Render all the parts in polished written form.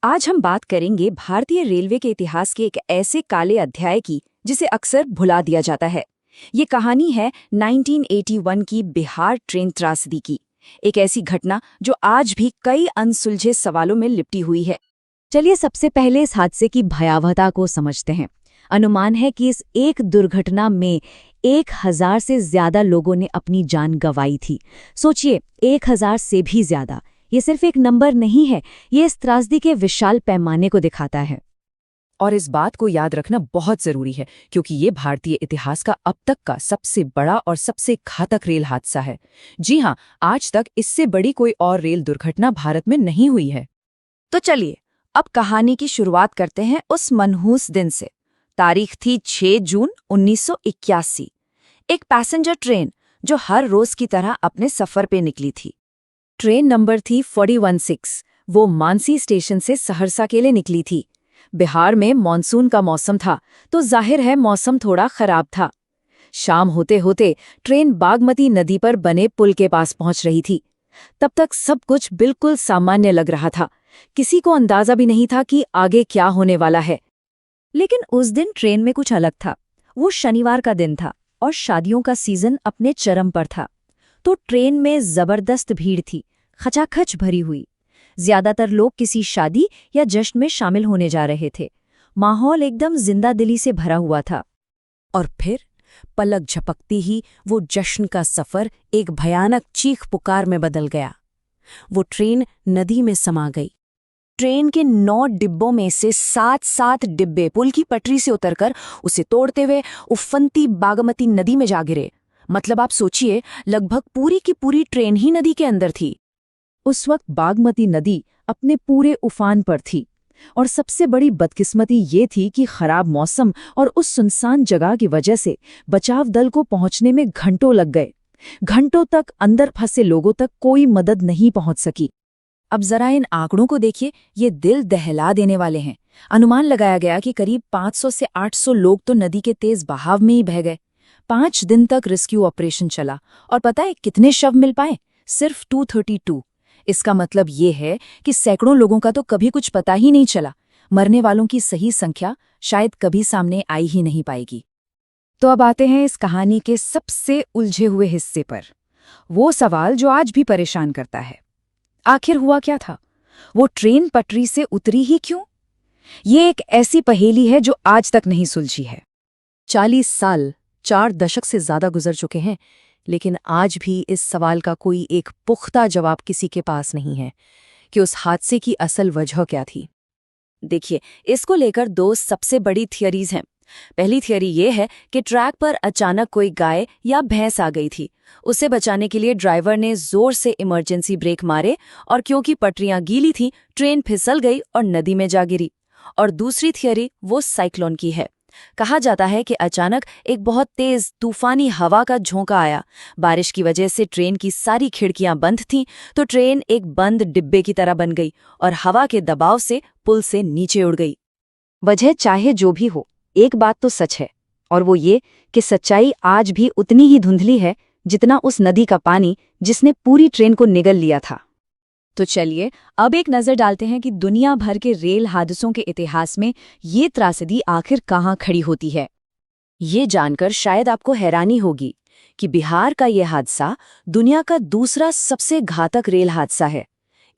आज हम बात करेंगे भारतीय रेलवे के इतिहास के एक ऐसे काले अध्याय की जिसे अक्सर भुला दिया जाता है। ये कहानी है 1981 की बिहार ट्रेन त्रासदी की, एक ऐसी घटना जो आज भी कई अनसुलझे सवालों में लिपटी हुई है। चलिए सबसे पहले इस हादसे की भयावहता को समझते हैं। अनुमान है कि इस एक दुर्घटना में 1000 से ज्यादा लोगों ने अपनी जान गंवाई थी। सोचिए, 1000 से भी ज्यादा। ये सिर्फ एक नंबर नहीं है, ये इस त्रासदी के विशाल पैमाने को दिखाता है। और इस बात को याद रखना बहुत जरूरी है क्योंकि ये भारतीय इतिहास का अब तक का सबसे बड़ा और सबसे घातक रेल हादसा है। जी हाँ, आज तक इससे बड़ी कोई और रेल दुर्घटना भारत में नहीं हुई है। तो चलिए अब कहानी की शुरुआत करते हैं उस मनहूस दिन से। तारीख थी 6 जून 1981। एक पैसेंजर ट्रेन जो हर रोज की तरह अपने सफर पे निकली थी। ट्रेन नंबर थी 416। वो मानसी स्टेशन से सहरसा के लिए निकली थी। बिहार में मॉनसून का मौसम था, तो जाहिर है मौसम थोड़ा खराब था। शाम होते होते ट्रेन बागमती नदी पर बने पुल के पास पहुंच रही थी। तब तक सब कुछ बिल्कुल सामान्य लग रहा था। किसी को अंदाजा भी नहीं था कि आगे क्या होने वाला है। लेकिन उस दिन ट्रेन में कुछ अलग था। वो शनिवार का दिन था और शादियों का सीजन अपने चरम पर था। तो ट्रेन में जबरदस्त भीड़ थी, खचाखच भरी हुई। ज्यादातर लोग किसी शादी या जश्न में शामिल होने जा रहे थे। माहौल एकदम जिंदादिली से भरा हुआ था। और फिर पलक झपकती ही वो जश्न का सफर एक भयानक चीख पुकार में बदल गया। वो ट्रेन नदी में समा गई। ट्रेन के 9 डिब्बों में से 7 डिब्बे पुल की पटरी से उतरकर उसे तोड़ते हुए उफनती बागमती नदी में जा गिरे। मतलब आप सोचिए, लगभग पूरी की पूरी ट्रेन ही नदी के अंदर थी। उस वक्त बागमती नदी अपने पूरे उफान पर थी और सबसे बड़ी बदकिस्मती ये थी कि खराब मौसम और उस सुनसान जगह की वजह से बचाव दल को पहुंचने में घंटों लग गए। घंटों तक अंदर फंसे लोगों तक कोई मदद नहीं पहुंच सकी। अब जरा इन आंकड़ों को देखिए, ये दिल दहला देने वाले हैं। अनुमान लगाया गया कि करीब 500 से 800 लोग तो नदी के तेज बहाव में ही बह गए। 5 दिन तक रेस्क्यू ऑपरेशन चला और पता है कितने शव मिल पाए? सिर्फ 232। इसका मतलब ये है कि सैकड़ों लोगों का तो कभी कुछ पता ही नहीं चला। मरने वालों की सही संख्या शायद कभी सामने आई ही नहीं पाएगी। तो अब आते हैं इस कहानी के सबसे उलझे हुए हिस्से पर। वो सवाल जो आज भी परेशान करता है, आखिर हुआ क्या था? वो ट्रेन पटरी से उतरी ही क्यों? ये एक ऐसी पहेली है जो आज तक नहीं सुलझी है। 40 साल, 4 दशक से ज्यादा गुजर चुके हैं, लेकिन आज भी इस सवाल का कोई एक पुख्ता जवाब किसी के पास नहीं है कि उस हादसे की असल वजह क्या थी। देखिए, इसको लेकर 2 सबसे बड़ी थियरीज हैं। पहली थियरी ये है कि ट्रैक पर अचानक कोई गाय या भैंस आ गई थी। उसे बचाने के लिए ड्राइवर ने जोर से इमरजेंसी ब्रेक मारे और क्योंकि पटरियां गीली थीं, ट्रेन फिसल गई और नदी में जा गिरी। और दूसरी थियरी वो साइक्लोन की है। कहा जाता है कि अचानक एक बहुत तेज तूफानी हवा का झोंका आया। बारिश की वजह से ट्रेन की सारी खिड़कियां बंद थीं, तो ट्रेन एक बंद डिब्बे की तरह बन गई और हवा के दबाव से पुल से नीचे उड़ गई। वजह चाहे जो भी हो, एक बात तो सच है, और वो ये कि सच्चाई आज भी उतनी ही धुंधली है जितना उस नदी का पानी जिसने पूरी ट्रेन को निगल लिया था। तो चलिए अब एक नज़र डालते हैं कि दुनिया भर के रेल हादसों के इतिहास में ये त्रासदी आखिर कहाँ खड़ी होती है। ये जानकर शायद आपको हैरानी होगी कि बिहार का ये हादसा दुनिया का दूसरा सबसे घातक रेल हादसा है।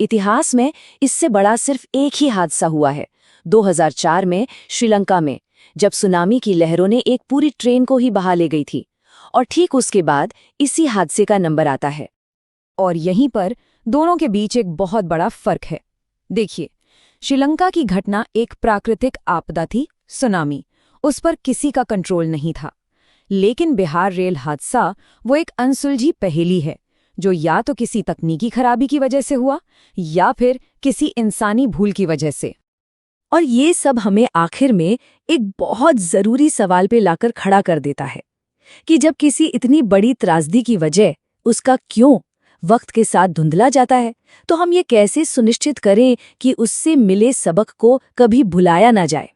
इतिहास में इससे बड़ा सिर्फ एक ही हादसा हुआ है, 2004 में श्रीलंका में, जब सुनामी की लहरों ने एक पूरी ट्रेन को ही बहा ले गई थी। और ठीक उसके बाद इसी हादसे का नंबर आता है। और यहीं पर दोनों के बीच एक बहुत बड़ा फर्क है। देखिए, श्रीलंका की घटना एक प्राकृतिक आपदा थी, सुनामी। उस पर किसी का कंट्रोल नहीं था। लेकिन बिहार रेल हादसा वो एक अनसुलझी पहेली है जो या तो किसी तकनीकी खराबी की वजह से हुआ या फिर किसी इंसानी भूल की वजह से। और ये सब हमें आखिर में एक बहुत जरूरी सवाल पे लाकर खड़ा कर देता है कि जब किसी इतनी बड़ी त्रासदी की वजह, उसका क्यों, वक्त के साथ धुंधला जाता है, तो हम ये कैसे सुनिश्चित करें कि उससे मिले सबक को कभी भुलाया ना जाए।